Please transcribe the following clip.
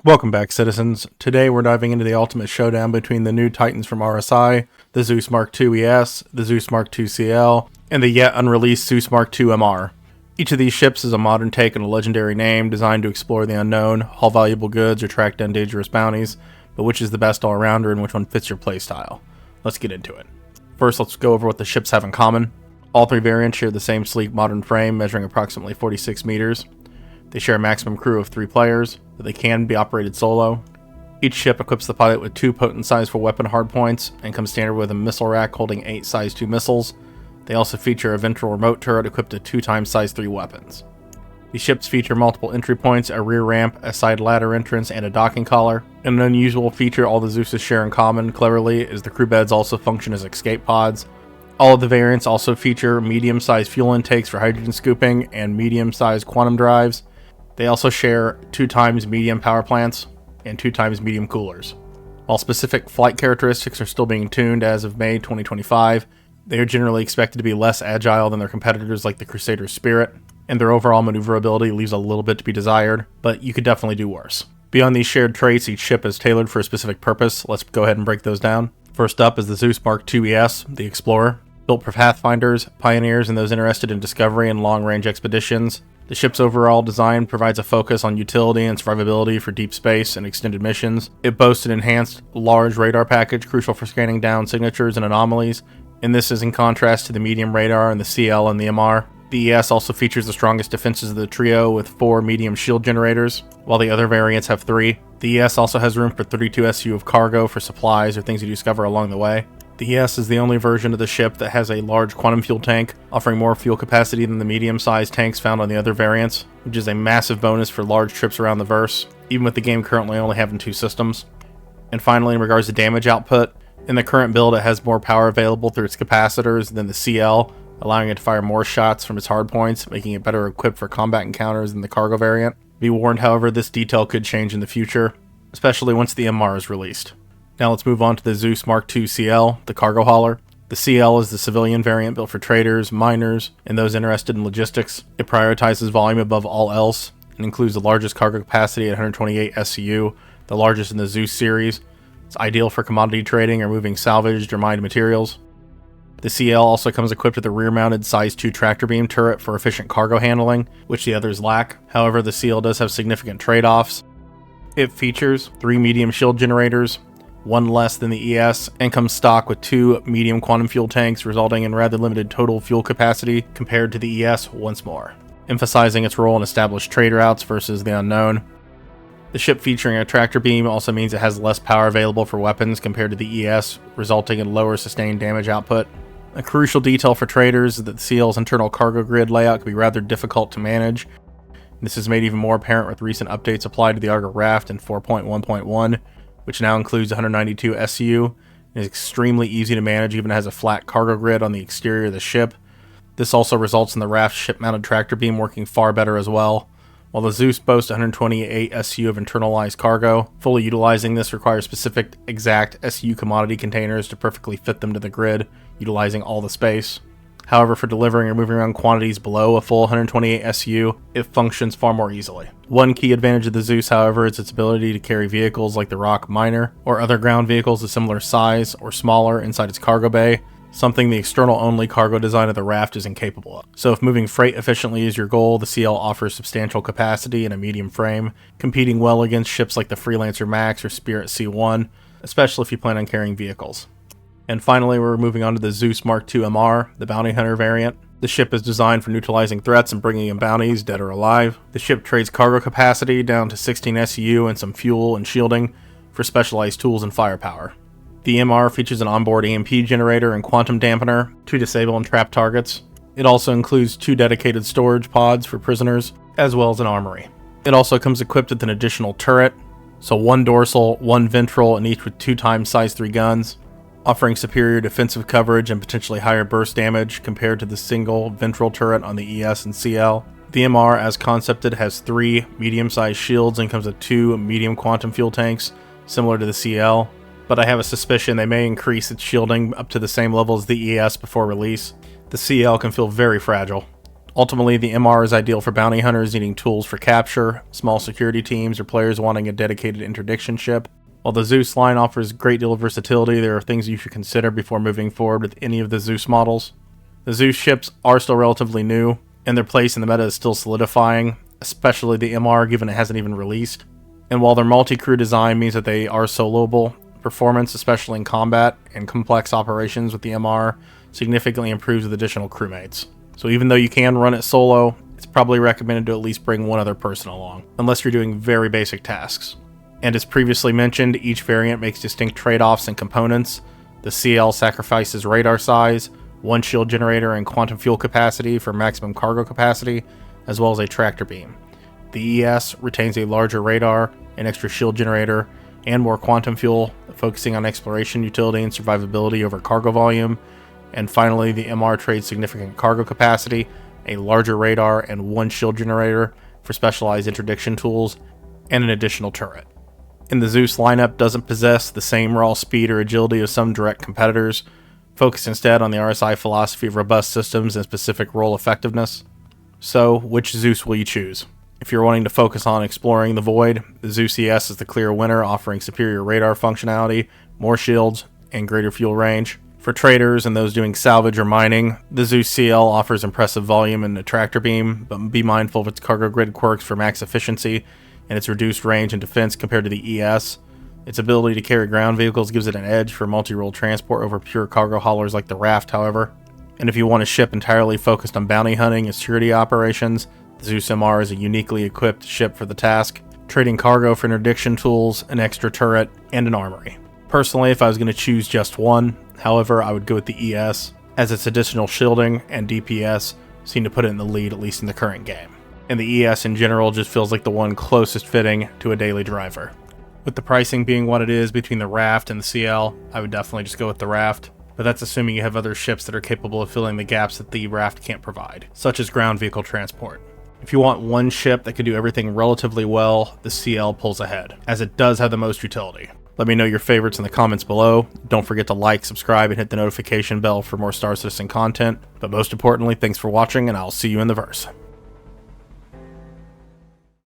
Welcome back, citizens. Today we're diving into the ultimate showdown between the new titans from RSI, the Zeus Mark II ES, the Zeus Mark II CL, and the yet unreleased Zeus Mark II MR. Each of these ships is a modern take on a legendary name designed to explore the unknown, haul valuable goods, or track down dangerous bounties, but which is the best all-rounder and which one fits your playstyle? Let's get into it. First, let's go over what the ships have in common. All three variants share the same sleek modern frame measuring approximately 46 meters. They share a maximum crew of 3 players, but they can be operated solo. Each ship equips the pilot with 2 potent size 4 weapon hardpoints and comes standard with a missile rack holding 8 size 2 missiles. They also feature a ventral remote turret equipped with 2 times size 3 weapons. These ships feature multiple entry points, a rear ramp, a side ladder entrance, and a docking collar. An unusual feature all the Zeuses share in common, cleverly, is the crew beds also function as escape pods. All of the variants also feature medium-sized fuel intakes for hydrogen scooping and medium-sized quantum drives. They also share 2 times medium power plants and 2 times medium coolers. While specific flight characteristics are still being tuned as of May 2025, they are generally expected to be less agile than their competitors like the Crusader Spirit, and their overall maneuverability leaves a little bit to be desired, but you could definitely do worse. Beyond these shared traits, each ship is tailored for a specific purpose. Let's go ahead and break those down. First up is the Zeus Mark II ES, the Explorer. Built for pathfinders, pioneers, and those interested in discovery and long-range expeditions. The ship's overall design provides a focus on utility and survivability for deep space and extended missions. It boasts an enhanced, large radar package crucial for scanning down signatures and anomalies, and this is in contrast to the medium radar and the CL and the MR. The ES also features the strongest defenses of the trio with 4 medium shield generators, while the other variants have 3. The ES also has room for 32 SU of cargo for supplies or things you discover along the way. The ES is the only version of the ship that has a large quantum fuel tank, offering more fuel capacity than the medium-sized tanks found on the other variants, which is a massive bonus for large trips around the verse, even with the game currently only having 2 systems. And finally, in regards to damage output, in the current build it has more power available through its capacitors than the CL, allowing it to fire more shots from its hardpoints, making it better equipped for combat encounters than the cargo variant. Be warned, however, this detail could change in the future, especially once the MR is released. Now let's move on to the Zeus Mark II CL, the cargo hauler. The CL is the civilian variant built for traders, miners, and those interested in logistics. It prioritizes volume above all else and includes the largest cargo capacity at 128 SCU, the largest in the Zeus series. It's ideal for commodity trading or moving salvaged or mined materials. The CL also comes equipped with a rear-mounted size 2 tractor beam turret for efficient cargo handling, which the others lack. However, the CL does have significant trade-offs. It features 3 medium shield generators, 1 less than the ES, and comes stock with 2 medium quantum fuel tanks, resulting in rather limited total fuel capacity compared to the ES once more, emphasizing its role in established trade routes versus the unknown. The ship featuring a tractor beam also means it has less power available for weapons compared to the ES, resulting in lower sustained damage output. A crucial detail for traders is that the CL's internal cargo grid layout can be rather difficult to manage. This is made even more apparent with recent updates applied to the Argo Raft in 4.1.1, which now includes 192 SU, and is extremely easy to manage even has a flat cargo grid on the exterior of the ship. This also results in the Raft's ship-mounted tractor beam working far better as well. While the Zeus boasts 128 SU of internalized cargo, fully utilizing this requires specific exact SU commodity containers to perfectly fit them to the grid, utilizing all the space. However, for delivering or moving around quantities below a full 128 SU, it functions far more easily. One key advantage of the Zeus, however, is its ability to carry vehicles like the Rock Miner, or other ground vehicles of similar size or smaller inside its cargo bay, something the external-only cargo design of the Raft is incapable of. So if moving freight efficiently is your goal, the CL offers substantial capacity and a medium frame, competing well against ships like the Freelancer Max or Spirit C1, especially if you plan on carrying vehicles. And finally, we're moving on to the Zeus Mark II MR, the Bounty Hunter variant. The ship is designed for neutralizing threats and bringing in bounties, dead or alive. The ship trades cargo capacity down to 16 SU and some fuel and shielding for specialized tools and firepower. The MR features an onboard EMP generator and quantum dampener to disable and trap targets. It also includes 2 dedicated storage pods for prisoners, as well as an armory. It also comes equipped with an additional turret, so 1 dorsal, 1 ventral, and each with 2 times size 3 guns, offering superior defensive coverage and potentially higher burst damage compared to the single ventral turret on the ES and CL. The MR, as concepted, has 3 medium-sized shields and comes with 2 medium quantum fuel tanks, similar to the CL, but I have a suspicion they may increase its shielding up to the same level as the ES before release. The CL can feel very fragile. Ultimately, the MR is ideal for bounty hunters needing tools for capture, small security teams, or players wanting a dedicated interdiction ship. While the Zeus line offers a great deal of versatility, there are things you should consider before moving forward with any of the Zeus models. The Zeus ships are still relatively new, and their place in the meta is still solidifying, especially the MR given it hasn't even released. And while their multi-crew design means that they are soloable, performance, especially in combat and complex operations with the MR, significantly improves with additional crewmates. So even though you can run it solo, it's probably recommended to at least bring one other person along, unless you're doing very basic tasks. And as previously mentioned, each variant makes distinct trade-offs and components. The CL sacrifices radar size, one shield generator, and quantum fuel capacity for maximum cargo capacity, as well as a tractor beam. The ES retains a larger radar, an extra shield generator, and more quantum fuel, focusing on exploration utility and survivability over cargo volume. And finally, the MR trades significant cargo capacity, a larger radar, and one shield generator for specialized interdiction tools, and an additional turret. And the Zeus lineup doesn't possess the same raw speed or agility of some direct competitors, focus instead on the RSI philosophy of robust systems and specific role effectiveness. So, which Zeus will you choose? If you're wanting to focus on exploring the void, the Zeus ES is the clear winner, offering superior radar functionality, more shields, and greater fuel range. For traders and those doing salvage or mining, the Zeus CL offers impressive volume and a tractor beam, but be mindful of its cargo grid quirks for max efficiency and its reduced range and defense compared to the ES. Its ability to carry ground vehicles gives it an edge for multi-role transport over pure cargo haulers like the Raft, however. And if you want a ship entirely focused on bounty hunting and security operations, the Zeus MR is a uniquely equipped ship for the task, trading cargo for interdiction tools, an extra turret, and an armory. Personally, if I was going to choose just one, however, I would go with the ES, as its additional shielding and DPS seem to put it in the lead, at least in the current game. And the ES in general just feels like the one closest fitting to a daily driver. With the pricing being what it is between the Raft and the CL, I would definitely just go with the Raft, but that's assuming you have other ships that are capable of filling the gaps that the Raft can't provide, such as ground vehicle transport. If you want one ship that can do everything relatively well, the CL pulls ahead, as it does have the most utility. Let me know your favorites in the comments below. Don't forget to like, subscribe, and hit the notification bell for more Star Citizen content. But most importantly, thanks for watching, and I'll see you in the verse.